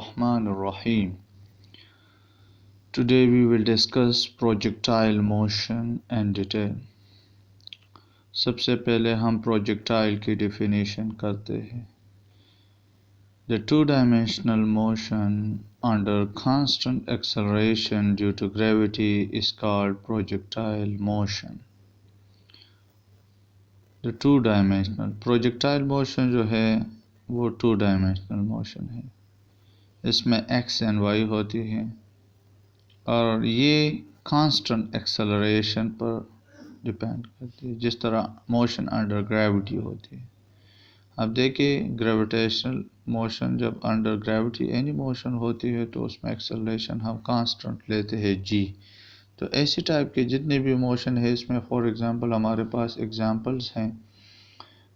Bismillahirrahmanirrahim. Today we will discuss projectile motion and detail. सबसे पहले हम projectile की definition करते हैं. The two-dimensional motion under constant acceleration due to gravity is called projectile motion. The two-dimensional projectile motion जो है वो two-dimensional motion है. इसमें x and y होती है और ये कांस्टेंट एक्सेलरेशन पर डिपेंड करती है, जिस तरह मोशन अंडर ग्रेविटी होती है. अब देखिए, ग्रेविटेशनल मोशन जब अंडर ग्रेविटी एनी मोशन होती है तो उसमें एक्सेलरेशन हम कांस्टेंट लेते हैं g. तो ऐसी टाइप के जितने भी मोशन है इसमें फॉर एग्जांपल हमारे पास एग्जांपल्स हैं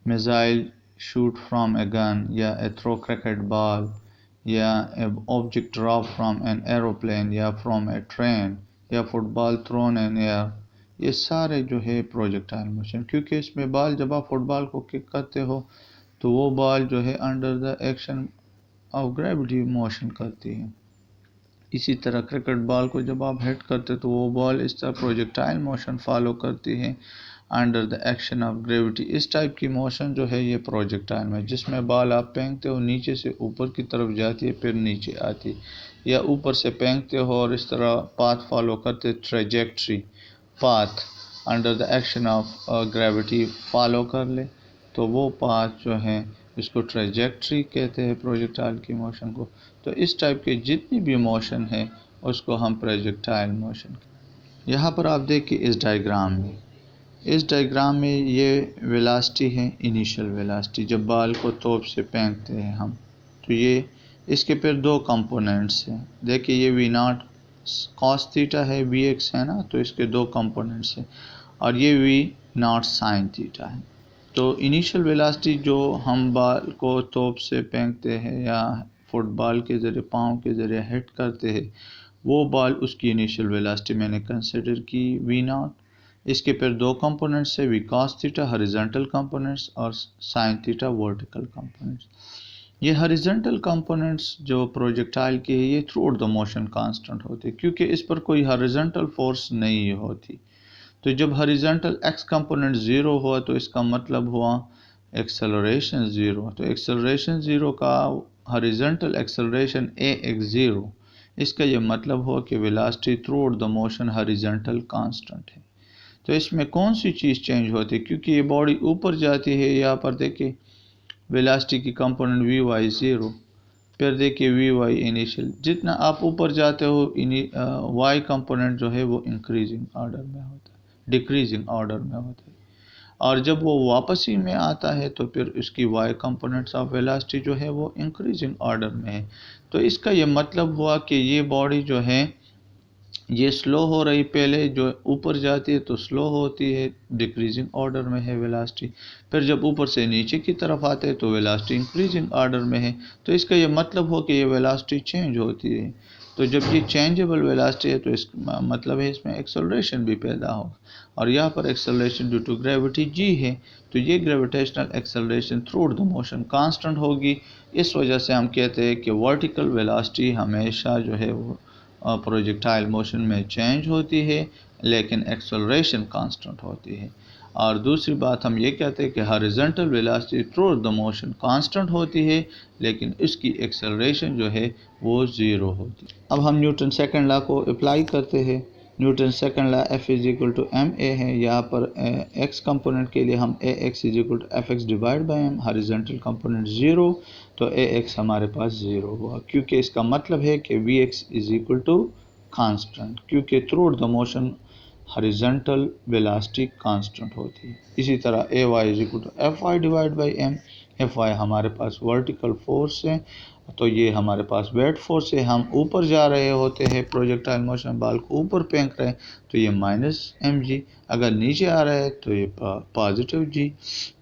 missile shoot from a gun या ए थ्रो क्रिकेट बॉल या object drop from an aeroplane या फ्रॉम ए ट्रेन या फुटबॉल थ्रोन इन एयर. ये सारे जो है प्रोजेक्टाइल मोशन, क्योंकि इसमें बॉल जब आप फुटबॉल को किक करते हो तो वो बॉल जो है under the action of gravity motion करती है. इसी तरह क्रिकेट बॉल को जब आप हिट करते तो वो बॉल इस तरह प्रोजेक्टाइल मोशन फॉलो करती है under the action of gravity. इस टाइप की मोशन जो है ये प्रोजेक्टाइल में, जिसमें बॉल आप फेंकते हो नीचे से ऊपर की तरफ जाती है फिर नीचे आती है, या ऊपर से फेंकते हो और इस तरह पाथ फॉलो करते, trajectory path under the action of gravity follow कर ले तो वो पाथ जो है इसको ट्रेजेक्ट्री कहते हैं प्रोजेक्टाइल की मोशन को. तो इस टाइप के जितनी भी मोशन है उसको हम प्रोजेक्टाइल मोशन. यहाँ पर आप देखिए इस डायग्राम में ये वेलोसिटी है, इनिशियल वेलोसिटी जब बॉल को तोप से फेंकते हैं हम. तो ये इसके फिर दो कंपोनेंट्स हैं. देखिए ये वी नॉट कॉस थीटा है, वी एक्स है ना, तो इसके दो कंपोनेंट्स हैं, और ये वी नॉट साइन थीटा है. तो इनिशियल वेलोसिटी जो हम बॉल को तोप से फेंकते हैं या फुटबॉल के ज़रिए पाँव के ज़रिए हिट करते हैं, वो बॉल उसकी इनिशियल वेलोसिटी मैंने कंसिडर की वी नॉट. इसके फिर दो कंपोनेंट्स है, V cos theta horizontal components और साइन थीटा वर्टिकल कंपोनेंट्स. ये हॉरिजॉन्टल कंपोनेंट्स जो प्रोजेक्टाइल के ये throughout the motion constant होते हैं, क्योंकि इस पर कोई हॉरिजॉन्टल फोर्स नहीं होती. तो जब हॉरिजॉन्टल एक्स कंपोनेंट ज़ीरो हुआ तो इसका मतलब हुआ एक्सेलरेशन ज़ीरो. तो एक्सेलरेशन ज़ीरो का हॉरिजॉन्टल एक्सेलरेशन ए एक्स ज़ीरो, इसका ये मतलब हुआ कि velocity through out the motion horizontal constant है. तो इसमें कौन सी चीज़ चेंज होती है, क्योंकि ये बॉडी ऊपर जाती है. यहाँ पर देखिए वेलोसिटी की कंपोनेंट वी वाई ज़ीरो, फिर देखिए वी वाई इनिशियल. जितना आप ऊपर जाते हो वाई कंपोनेंट जो है वो इंक्रीजिंग ऑर्डर में होता है, डिक्रीजिंग ऑर्डर में होता है, और जब वो वापस ही में आता है तो फिर इसकी वाई कंपोनेंट्स ऑफ वेलोसिटी जो है वो इंक्रीजिंग ऑर्डर में है. तो इसका ये मतलब हुआ कि ये बॉडी जो है ये स्लो हो रही, पहले जो ऊपर जाती है तो स्लो होती है, डिक्रीजिंग ऑर्डर में है वेलोसिटी. फिर जब ऊपर से नीचे की तरफ आते हैं तो वेलोसिटी इंक्रीजिंग ऑर्डर में है. तो इसका ये मतलब हो कि ये वेलोसिटी चेंज होती है. तो जब ये चेंजेबल वेलोसिटी है तो इसका मतलब है इसमें एक्सेलरेशन भी पैदा होगा, और यहाँ पर acceleration due to gravity G है. तो ये gravitational acceleration through out the motion constant होगी. इस वजह से हम कहते हैं कि वर्टिकल वेलोसिटी हमेशा जो है वो प्रोजेक्टाइल मोशन में चेंज होती है, लेकिन एक्सेलरेशन कांस्टेंट होती है. और दूसरी बात हम ये कहते हैं कि horizontal velocity through the motion constant होती है, लेकिन इसकी एक्सेलरेशन जो है वो ज़ीरो होती है. अब हम न्यूटन सेकंड लॉ को अप्लाई करते हैं. Newton second law F is equal to M A है. यहाँ पर एक्स कंपोनेंट के लिए हम A X is equal to F X divide by M, horizontal component zero, तो ए एक्स हमारे पास ज़ीरो हुआ, क्योंकि इसका मतलब है कि V X is equal to constant, क्योंकि throughout the motion horizontal velocity constant होती है. इसी तरह A Y is equal to F Y divide by M. F Y हमारे पास वर्टिकल फोर्स है, तो ये हमारे पास वेट फोर्स है. हम ऊपर जा रहे होते हैं, प्रोजेक्टाइल मोशन बॉल को ऊपर फेंक रहे हैं तो ये माइनस एम जी, अगर नीचे आ रहा है तो ये पॉजिटिव जी.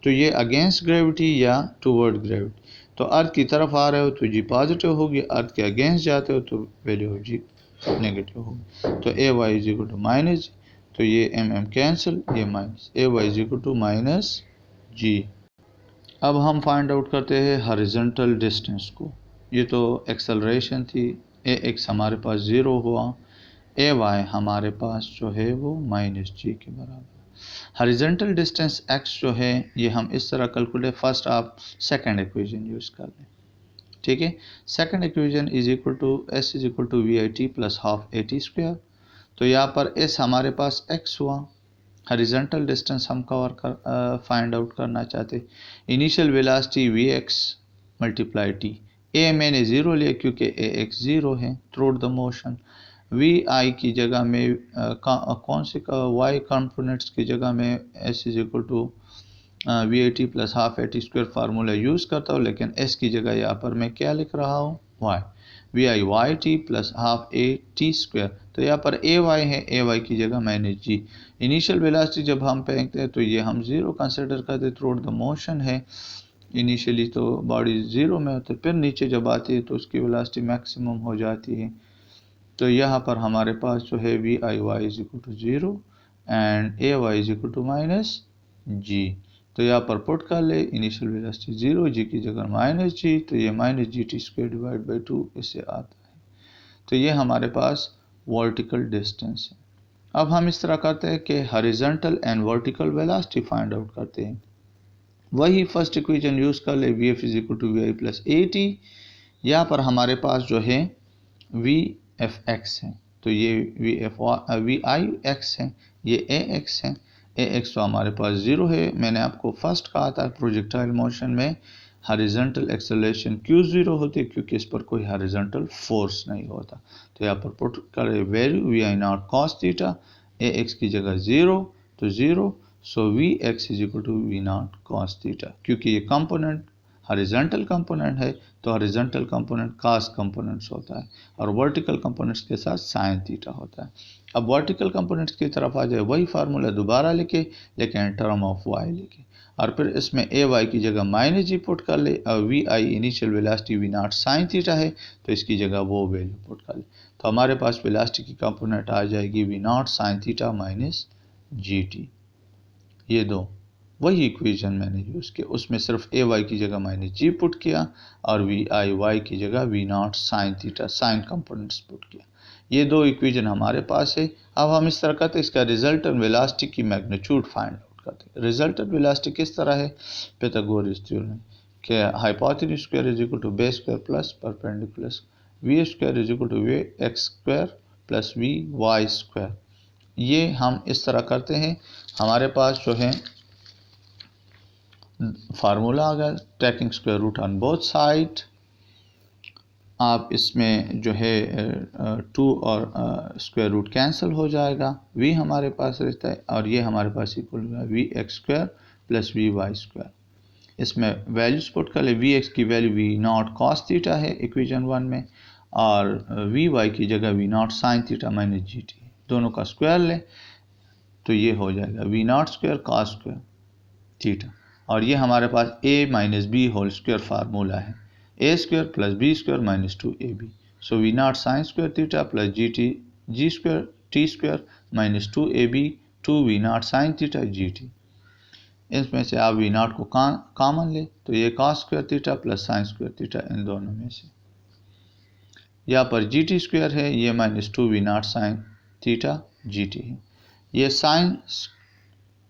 तो ये अगेंस्ट ग्रेविटी या टूवर्ड ग्रेविटी. तो अर्थ की तरफ आ रहे हो तो जी पॉजिटिव होगी, अर्थ के अगेंस्ट जाते हो तो वैल्यू ऑफ जी नेगेटिव होगी. तो A Y is equal to minus, तो ये एम एम कैंसिल, ये minus A Y is equal to minus G. अब हम फाइंड आउट करते हैं हॉरिजॉन्टल डिस्टेंस को. ये तो एक्सेलरेशन थी, ए एक्स हमारे पास 0 हुआ, ए वाई हमारे पास जो है वो माइनस जी के बराबर। हॉरिजॉन्टल डिस्टेंस x जो है ये हम इस तरह कैलकुलेट, फर्स्ट आप सेकंड इक्वेशन यूज़ कर लें, ठीक है। Second equation is equal to S is equal to V I T plus half A T square. तो यहाँ पर s हमारे पास x हुआ, हॉरिजॉन्टल डिस्टेंस हम कवर कर फाइंड आउट करना चाहते, initial velocity V X multiply T, A मैंने ज़ीरो लिया क्योंकि ए एक्स ज़ीरो है through the motion, V I की जगह में कौन से वाई कंपोनेंट्स की जगह में S is equal to V I T plus half A T square formula use करता हूँ, लेकिन एस की जगह यहाँ पर मैं क्या लिख रहा हूँ, Y, V I Y T plus half A T square. तो यहाँ पर ए वाई है, ए वाई की जगह मैंने जी, इनिशियल वेलोसिटी जब हम फेंकते हैं तो ये हम ज़ीरो कंसिडर करते थ्रू द मोशन है, इनिशियली तो बॉडी ज़ीरो में होती है, फिर नीचे जब आती है तो उसकी वेलोसिटी मैक्सिमम हो जाती है। तो यहाँ पर हमारे पास जो है V I Y is equal to zero and A Y is equal to minus G. तो यहाँ पर पुट कर ले, इनिशियल वेलोसिटी 0, जी की जगह माइनस जी, तो ये minus G T square divide by 2 इससे आता है। तो ये हमारे पास वर्टिकल डिस्टेंस है। अब हम इस तरह करते हैं कि horizontal and vertical velocity find out करते हैं। वही फर्स्ट इक्वेशन यूज़ कर ले, V F is equal to V I plus A T. यहाँ पर हमारे पास जो है वी एफ एक्स है, तो ये वी आई एक्स है, ये ए एक्स है, ए एक्स तो हमारे पास 0 है। मैंने आपको फर्स्ट कहा था प्रोजेक्टाइल मोशन में हॉरिजॉन्टल एक्सेलरेशन क्यों 0 होती है, क्योंकि इस पर कोई हॉरिजॉन्टल फोर्स नहीं होता। तो यहाँ पर पुट करें value V I naught cos theta, A X की जगह 0 तो 0, so V X is equal to V naught cos theta, क्योंकि ये कंपोनेंट हॉरिजॉन्टल कंपोनेंट है तो हॉरिजॉन्टल कंपोनेंट कॉस कंपोनेंट्स होता है और वर्टिकल कंपोनेंट्स के साथ साइन थीटा होता है। अब वर्टिकल कंपोनेंट्स की तरफ आ जाए, वही फार्मूला दोबारा लिखे, लेकिन टर्म ऑफ वाई लिखे, और फिर इसमें ए वाई की जगह माइनस जी पुट कर ले, और V I initial velocity V naught sine theta है तो इसकी जगह वो वैल्यू पुट कर ले। तो हमारे पास वेलोसिटी की कंपोनेंट आ जाएगी V naught sine theta minus G T. ये दो वही इक्वेशन मैंने यूज़ किया, उसमें सिर्फ ए वाई की जगह माइनस जी पुट किया और वी आई वाई की जगह V naught sine theta sine components put किया। ये दो इक्वेशन हमारे पास है। अब हम इस तरह करते हैं, इसका रिजल्टेंट वेलोसिटी की मैग्नीट्यूड फाइंड आउट करते हैं। रिजल्टेंट वेलोसिटी किस तरह है, पाइथागोरस थ्योरम कि hypotenuse square is equal to base square plus perpendicular, V square is equal to V X square plus V Y square. ये हम इस तरह करते हैं, हमारे पास जो है फार्मूला आ गया, taking square root on both side. आप इसमें जो है 2 और स्क्वायर रूट कैंसिल हो जाएगा, v हमारे पास रहता है और ये हमारे पास इक्वल होगा V X square plus V Y square. इसमें वैल्यूज पुट कर ले, वी एक्स की value V naught cos theta है इक्वेशन 1 में, और वी वाई की जगह V naught sine theta minus G T, दोनों का स्क्वायर ले तो ये हो जाएगा V naught square cos square theta, और ये हमारे पास a minus B whole square formula है, A square plus B square minus 2ab, so V naught sine square theta plus G square T square minus 2ab 2 V naught sine theta G T. इसमें से आप we not को common ले तो ये cos square theta plus sine square theta, इन दोनों में से यहाँ पर जी टी स्क्वायर है, ये minus 2 V naught sine theta G T है, ये sine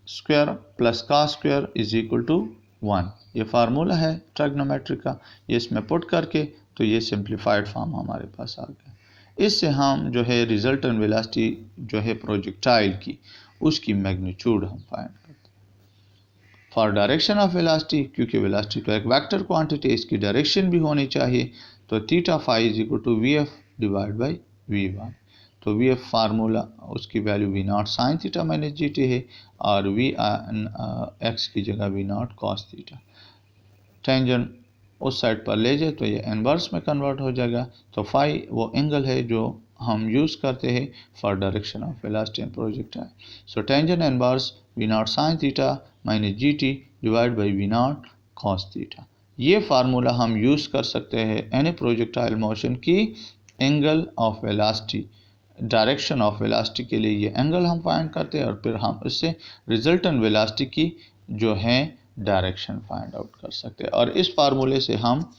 square plus cos square is equal to 1, ये फार्मूला है ट्रिग्नोमेट्री का, ये इसमें पुट करके तो ये सिंप्लीफाइड फॉर्म हमारे पास आ गया। इससे हम जो है रिजल्टेंट वेलोसिटी जो है प्रोजेक्टाइल की उसकी मैग्नीट्यूड हम फाइंड करते हैं। फॉर डायरेक्शन ऑफ वेलोसिटी, क्योंकि वेलोसिटी तो एक वेक्टर क्वांटिटी, इसकी डायरेक्शन भी होनी चाहिए, तो theta phi is equal to V F divide by V Y. तो वी एफ फार्मूला उसकी value V naught sine theta minus G T है और वी एक्स की जगह V naught cos theta. Tangent उस साइड पर ले जाए तो ये इनवर्स में कन्वर्ट हो जाएगा। तो फाई वो एंगल है जो हम यूज़ करते हैं for direction of velocity and projectile. So tangent inverse V naught sine theta minus G T divide by V naught cos theta. ये फार्मूला हम यूज़ कर सकते हैं एनी प्रोजेक्टाइल मोशन की angle of velocity, direction of velocity के लिए ये angle हम फाइंड करते हैं और फिर हम इससे रिजल्टेंट वेलोसिटी की जो है डायरेक्शन फाइंड आउट कर सकते हैं। और इस फार्मूले से हम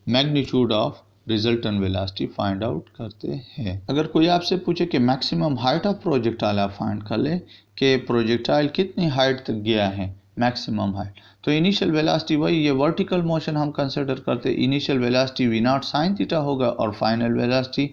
magnitude of resultant velocity find out करते हैं। अगर कोई आपसे पूछे कि मैक्सिमम हाइट ऑफ प्रोजेक्टाइल आप फाइंड कर ले कि प्रोजेक्टाइल कितनी हाइट तक गया है, मैक्सिमम हाइट, तो इनिशियल वेलोसिटी वही, ये वर्टिकल मोशन हम कंसिडर करते हैं। Initial velocity V naught sine theta होगा और फाइनल वेलोसिटी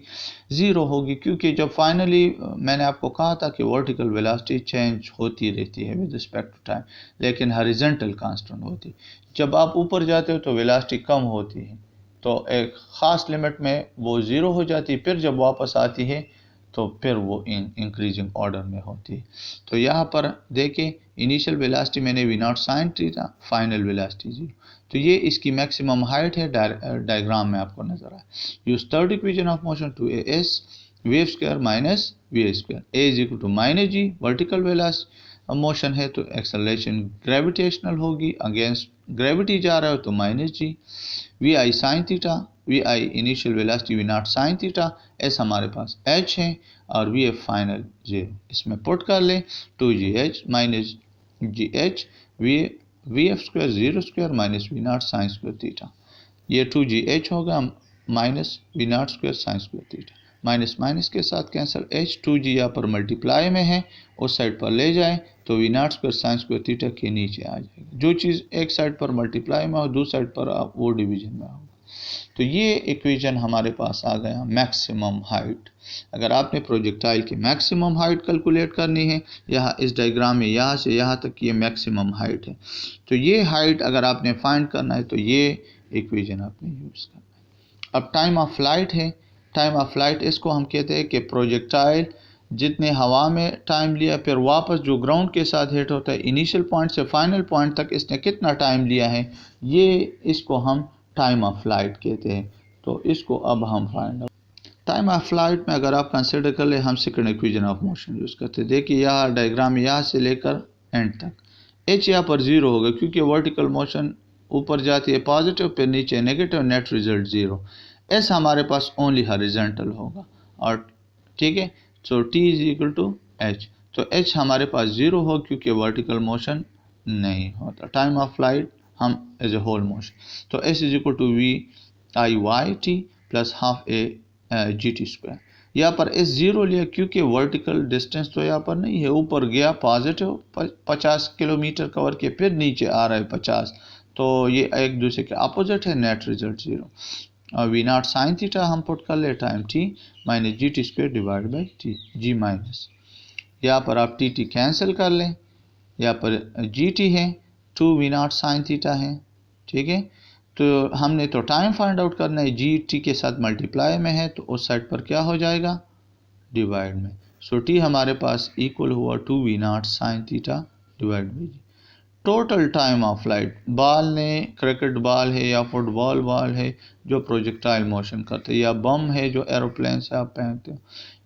0 होगी, क्योंकि जब फाइनली मैंने आपको कहा था कि वर्टिकल वेलोसिटी चेंज होती रहती है विद रिस्पेक्ट टू टाइम, लेकिन हॉरिजॉन्टल कांस्टेंट होती है। जब आप ऊपर जाते हो तो वेलोसिटी कम होती है, तो एक ख़ास लिमिट में वो 0 हो जाती है, फिर जब वापस आती है तो फिर वो इंक्रीजिंग ऑर्डर में होती है। तो यहाँ पर देखिए इनिशियल वेलोसिटी मैंने V naught sine theta, final velocity 0, तो ये इसकी मैक्सिमम हाइट है। डायग्राम में आपको नजर आए। Use third equation of motion to S V square minus V square, A is equal to minus G, vertical velocity motion है तो एक्सेलरेशन ग्रेविटेशनल होगी, अगेंस्ट ग्रेविटी जा रहा है तो minus G, V I sine theta, V I initial velocity V naught sine theta, S हमारे पास H है और वी एफ फाइनल 0। इसमें पुट कर लें 2gh minus G H V F square 0 square minus V naught sine square theta, ये 2gh होगा minus V naught square sine square theta, minus minus के साथ कैंसिल, एच 2g यहाँ पर multiply में है, उस साइड पर ले जाए तो V naught square sine square theta के नीचे आ जाएगी। जो चीज़ एक साइड पर मल्टीप्लाई में हो दूसरी साइड पर वो डिवीजन में होगा। तो ये इक्वेशन हमारे पास आ गया मैक्सिमम हाइट। अगर आपने प्रोजेक्टाइल की मैक्सिमम हाइट कैलकुलेट करनी है, यहाँ इस डायग्राम में यहाँ से यहाँ तक ये मैक्सिमम हाइट है, तो ये हाइट अगर आपने फाइंड करना है तो ये इक्वेशन आपने यूज़ करना है। अब टाइम ऑफ फ्लाइट है, टाइम ऑफ फ्लाइट इसको हम कहते हैं कि प्रोजेक्टाइल जितने हवा में टाइम लिया फिर वापस जो ग्राउंड के साथ हिट होता है, इनिशियल पॉइंट से फाइनल पॉइंट तक इसने कितना टाइम लिया है, ये इसको हम टाइम ऑफ फ्लाइट कहते हैं। तो इसको अब हम find out, time of flight में अगर आप कंसिडर कर ले, हम second equation of motion use करते हैं। देखिए यहाँ डायग्राम यहाँ से लेकर एंड तक, एच यहाँ पर 0 होगा क्योंकि वर्टिकल मोशन ऊपर जाती है पॉजिटिव, फिर नीचे नेगेटिव, नेट रिजल्ट 0। एस हमारे पास ओनली हॉरिजॉन्टल होगा और ठीक है, so T is equal to H, तो एच हमारे पास 0 हो क्योंकि वर्टिकल मोशन नहीं होता। टाइम ऑफ फ्लाइट हम एज ए होल मोशन, तो S is equal to V I Y T plus half A G T square. यहाँ पर एस 0 लिया क्योंकि वर्टिकल डिस्टेंस तो यहाँ पर नहीं है, ऊपर गया पॉजिटिव 50 किलोमीटर कवर किया, फिर नीचे आ रहा है 50, तो ये एक दूसरे के अपोजिट है, नेट रिजल्ट 0। और वी नॉट साइन थीटा हम पुट कर ले time T minus G T square divide by T, G minus, यहाँ पर आप टी टी कैंसिल कर लें, यहाँ पर जी टी है, 2 वी नॉट साइन थीटा है, ठीक है। तो हमने तो टाइम फाइंड आउट करना है, जी टी के साथ मल्टीप्लाई में है तो उस साइड पर क्या हो जाएगा, डिवाइड में, सो टी हमारे पास इक्वल हुआ 2 V naught sine theta divide by G. Total time of flight, ball ने, क्रिकेट बॉल है या फुटबॉल बॉल है जो प्रोजेक्टाइल मोशन करते हैं, या बम है जो एरोप्लेन से आप पहनते हो,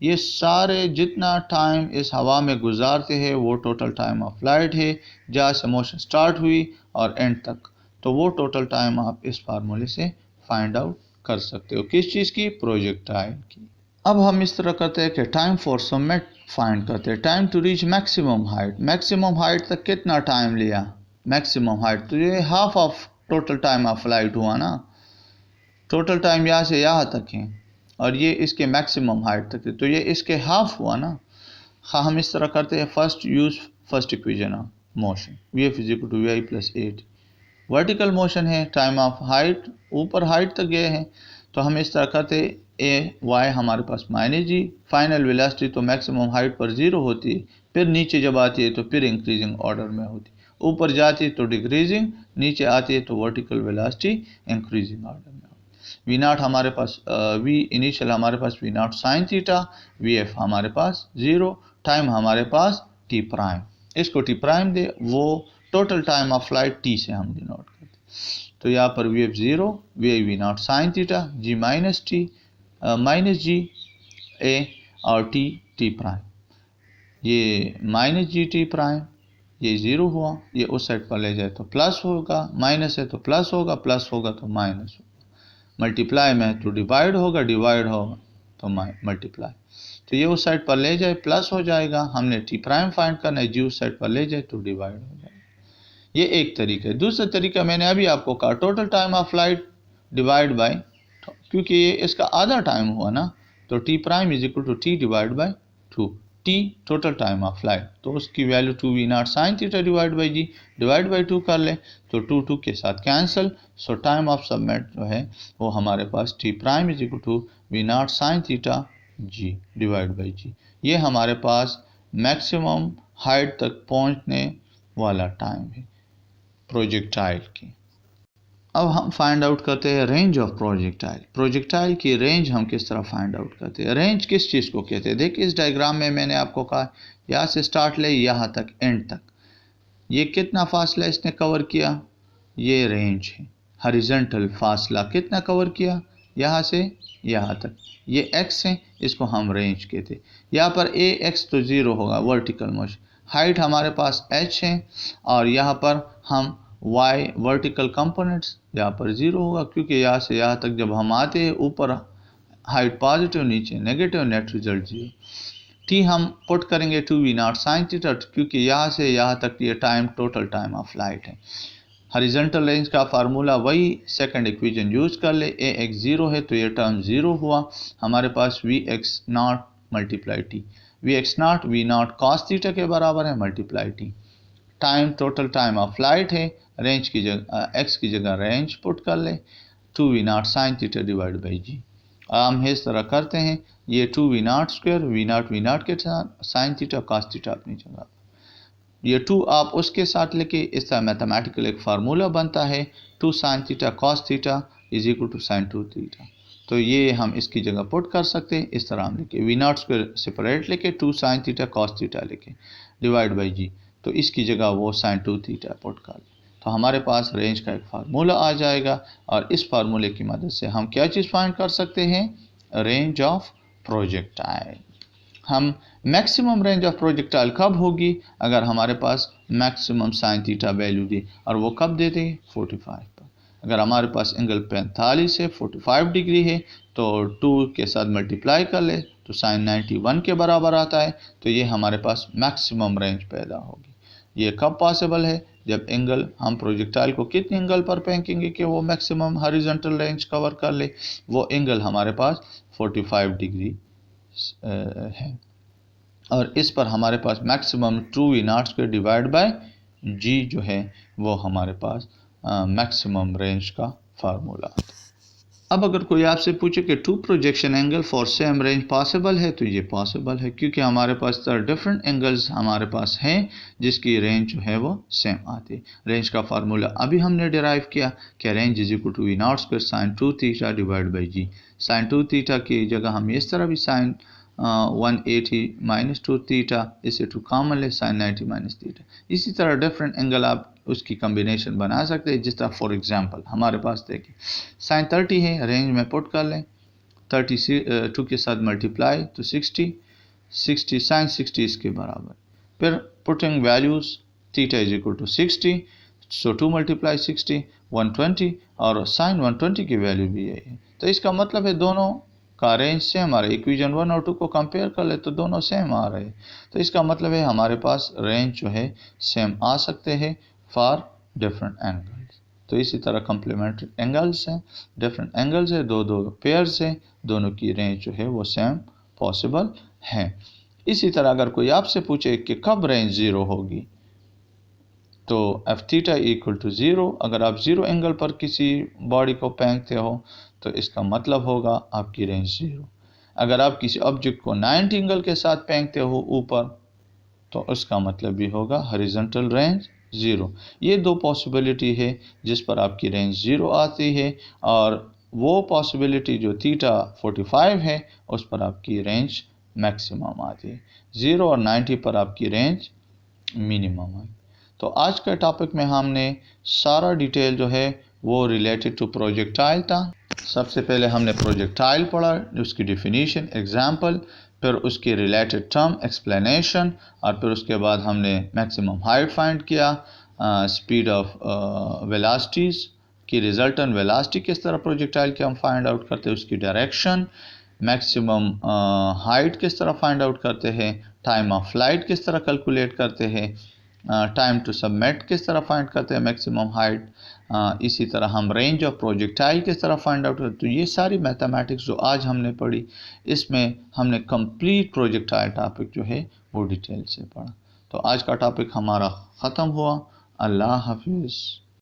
ये सारे जितना टाइम इस हवा में गुजारते हैं वो टोटल टाइम ऑफ फ्लाइट है, जहाँ से मोशन स्टार्ट हुई और एंड तक, तो वो टोटल टाइम आप इस फार्मूले से फाइंड आउट कर सकते हो। किस चीज़ की, प्रोजेक्टाइल की। अब हम इस तरह करते हैं कि टाइम फॉर समिट फाइंड करते हैं, time to reach maximum height, maximum height तक कितना टाइम लिया, मैक्सिमम हाइट, तो ये half of total time of flight हुआ ना, टोटल टाइम यहाँ से यहाँ तक है और ये इसके मैक्सिमम हाइट तक है, तो ये इसके हाफ हुआ ना। हाँ, हम इस तरह करते हैं, first use first equation of motion, V F is equal to V I plus 8, vertical motion है, टाइम ऑफ हाइट ऊपर हाइट तक गए हैं, तो हम इस तरह करते ए वाई हमारे पास माइनस जी, फाइनल वेलोसिटी तो मैक्सिमम हाइट पर 0 होती है, फिर नीचे जब आती है तो फिर इंक्रीजिंग ऑर्डर में होती है, ऊपर जाती है तो डिक्रीजिंग, नीचे आती है तो वर्टिकल वेलोसिटी इंक्रीजिंग ऑर्डर में होती है। वी नॉट हमारे पास वी इनिशियल हमारे पास V naught sine theta, V F हमारे पास 0, टाइम हमारे पास टी प्राइम, इसको टी प्राइम दे, वो total time of flight T से हम डिनोट करते, तो यहाँ पर V F 0, V I V naught sine theta, G minus T minus G A और टी टी प्राइम, ये माइनस जी टी प्राइम, ये 0 हुआ, ये उस साइड पर ले जाए तो प्लस होगा, माइनस है तो प्लस होगा, प्लस होगा तो माइनस होगा, मल्टीप्लाई में है तो डिवाइड होगा, डिवाइड होगा तो मल्टीप्लाई, तो ये उस साइड पर ले जाए प्लस हो जाएगा, हमने टी प्राइम फाइंड करना है, जी उस साइड पर ले जाए तो डिवाइड हो जाएगा। ये एक तरीका है। दूसरा तरीका मैंने अभी आपको कहा, total time of flight divide by, क्योंकि ये इसका आधा टाइम हुआ ना, तो T prime is equal to T divide by 2। T total time of flight, तो उसकी value 2v0 sine theta divide by G, divide by 2 कर ले तो 2 के साथ cancel. So time of submit जो है वो हमारे पास T prime is equal to v0 sine theta G divide by जी। ये हमारे पास मैक्सिमम हाइट तक पहुंचने वाला टाइम है प्रोजेक्टाइल की। अब हम फाइंड आउट करते हैं रेंज ऑफ प्रोजेक्टाइल। प्रोजेक्टाइल की रेंज हम किस तरह फाइंड आउट करते हैं? रेंज किस चीज़ को कहते हैं? देखिए इस डायग्राम में मैंने आपको कहा यहाँ से स्टार्ट ले यहाँ तक एंड तक, ये कितना फासला इसने कवर किया, ये रेंज है। हॉरिजॉन्टल फासला कितना कवर किया, यहाँ से यहाँ तक, ये x है, इसको हम रेंज कहते हैं। यहाँ पर a x तो 0 होगा, वर्टिकल मोशन। हाइट हमारे पास h है और यहाँ पर हम y वर्टिकल कंपोनेंट्स यहाँ पर 0 होगा, क्योंकि यहाँ से यहाँ तक जब हम आते हैं ऊपर हाइट पॉजिटिव, नीचे नेगेटिव, नेट रिजल्ट 0। टी हम पुट करेंगे 2v0 साइन थीटा, क्योंकि यहाँ से यहाँ तक ये time total time of flight है। हॉरिजॉन्टल रेंज का फार्मूला वही सेकंड इक्वेशन यूज कर ले, ए एक्स 0 है तो ये टर्म 0 हुआ हमारे पास, V X naught multiply T, V X naught V naught cos theta के बराबर है multiply T. Time total time of flight है, रेंज की जगह एक्स की जगह रेंज पुट कर ले 2v0 sine theta divide by G. हम इस तरह करते हैं, ये 2v0 स्क्वायर v0 के साथ साइन थीटा कॉस थीटा अपनी जगह, ये 2 आप उसके साथ लेके इस तरह मैथमेटिकल एक फार्मूला बनता है 2 sine theta cos theta is equal to sine 2 theta. तो ये हम इसकी जगह पुट कर सकते हैं, इस तरह हम लेके v0 स्क्वायर सेपरेट लेके 2 साइन थीटा कॉस थीटा लेके डिवाइड बाई जी, तो इसकी जगह वो साइन 2 थीटा पुट कर ले, तो हमारे पास रेंज का एक फार्मूला आ जाएगा। और इस फार्मूले की मदद से हम क्या चीज़ फाइंड कर सकते हैं? Range of projectile. हम मैक्सिमम रेंज ऑफ प्रोजेक्टाइल कब होगी? अगर हमारे पास मैक्सिमम साइन थीटा वैल्यू दी, और वो कब दे दें? 45 पर। अगर हमारे पास एंगल 45 है, 45 डिग्री है, तो 2 के साथ मल्टीप्लाई कर ले तो साइन 91 के बराबर आता है, तो ये हमारे पास मैक्सिमम रेंज पैदा होगी। ये कब पॉसिबल है? जब एंगल हम प्रोजेक्टाइल को कितने एंगल पर फेंकेंगे कि वो मैक्सिमम हॉरिजॉन्टल रेंज कवर कर ले, वो एंगल हमारे पास 45 डिग्री है, और इस पर हमारे पास maximum 2v0 square divide by G जो है वो हमारे पास मैक्सिमम रेंज का फार्मूला। अब अगर कोई आपसे पूछे कि 2 projection angle for same range possible है, तो ये पॉसिबल है, क्योंकि हमारे पास डिफरेंट एंगल्स हमारे पास हैं जिसकी रेंज जो है वो सेम आती है। रेंज का फार्मूला अभी हमने डिराइव किया कि range is equal to v0 square sine 2 theta divide by G. Sine 2 theta की जगह हम इस तरह भी साइन 180 माइनस 2 थीटा, इसे 2 कॉमन ले साइन 90 माइनस थीटा। इसी तरह डिफरेंट एंगल आप उसकी कम्बिनेशन बना सकते हैं, जिस तरह फॉर एग्जांपल हमारे पास देखिए साइन 30 है, रेंज में पुट कर लें 32 के साथ मल्टीप्लाई तो 60 साइन 60 इसके बराबर, फिर putting values theta is equal to 60, so 2 multiply 60 120, और साइन 120 की वैल्यू भी यही है। तो इसका मतलब है दोनों का रेंज सेम आ रहा है। इक्वेशन 1 और 2 को कंपेयर कर ले तो दोनों सेम आ रहे हैं, तो इसका मतलब है हमारे पास रेंज जो है सेम आ सकते हैं फॉर डिफरेंट एंगल्स। तो इसी तरह कम्प्लीमेंट्री एंगल्स हैं, डिफरेंट एंगल्स है, दो पेयर्स हैं, दोनों की रेंज जो है वो सेम पॉसिबल है। इसी तरह अगर कोई आपसे पूछे कि कब रेंज 0 होगी, तो एफ थीटा इक्वल टू 0। अगर आप 0 एंगल पर किसी बॉडी को फेंकते हो तो इसका मतलब होगा आपकी रेंज 0। अगर आप किसी ऑब्जेक्ट को 90 एंगल के साथ फेंकते हो ऊपर, तो उसका मतलब भी होगा हॉरिजॉन्टल रेंज 0। ये दो पॉसिबिलिटी है जिस पर आपकी रेंज 0 आती है, और वो पॉसिबिलिटी जो थीटा 45 है उस पर आपकी रेंज मैक्सिमम आती है। 0 और 90 पर आपकी रेंज मिनिमम है। तो आज के टॉपिक में हमने सारा डिटेल जो है वो रिलेटेड टू प्रोजेक्टाइल था। सबसे पहले हमने प्रोजेक्टाइल पढ़ा, उसकी डेफिनेशन, एग्जाम्पल, फिर उसकी रिलेटेड टर्म एक्सप्लेनेशन, और फिर उसके बाद हमने मैक्सिमम हाइट फाइंड किया, स्पीड ऑफ वेलोसिटीज़ की रिजल्टेंट वेलोसिटी किस तरह प्रोजेक्टाइल की हम फाइंड आउट करते हैं, उसकी डायरेक्शन, मैक्सिमम हाइट किस तरह फाइंड आउट करते हैं, टाइम ऑफ फ्लाइट किस तरह कैलकुलेट करते हैं, टाइम टू सबमिट किस तरह फाइंड करते हैं, मैक्सिमम हाइट, इसी तरह हम रेंज ऑफ प्रोजेक्टाइल किस तरह फाइंड आउट करते। तो ये सारी मैथमेटिक्स जो आज हमने पढ़ी, इसमें हमने कंप्लीट प्रोजेक्टाइल टॉपिक जो है वो डिटेल से पढ़ा। तो आज का टॉपिक हमारा ख़त्म हुआ। अल्लाह हाफिज़।